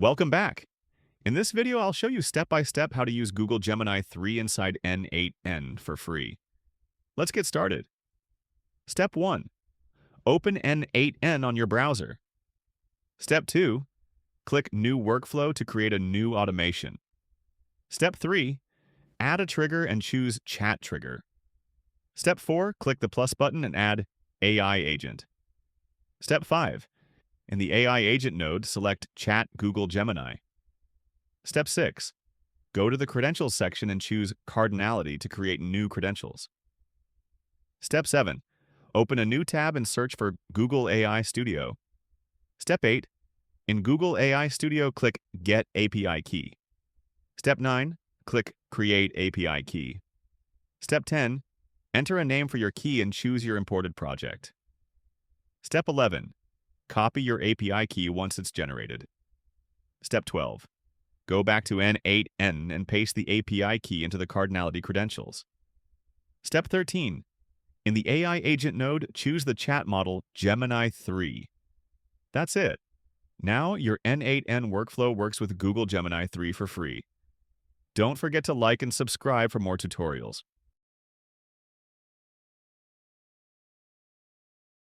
Welcome back. In this video, I'll show you step-by-step how to use Google Gemini 3 inside N8n for free. Let's get started. Step 1. Open N8n on your browser. Step 2. Click New Workflow to create a new automation. Step 3. Add a trigger and choose Chat Trigger. Step 4. Click the plus button and add AI Agent. Step 5. In the AI Agent node, select Chat Google Gemini. Step 6. Go to the Credentials section and choose Cardinality to create new credentials. Step 7. Open a new tab and search for Google AI Studio. Step 8. In Google AI Studio, click Get API Key. Step 9. Click Create API Key. Step 10. Enter a name for your key and choose your imported project. Step 11. Copy your API key once it's generated. Step 12. Go back to N8n and paste the API key into the Cardinality credentials. Step 13. In the AI Agent node, choose the chat model Gemini 3. That's it. Now your N8n workflow works with Google Gemini 3 for free. Don't forget to like and subscribe for more tutorials.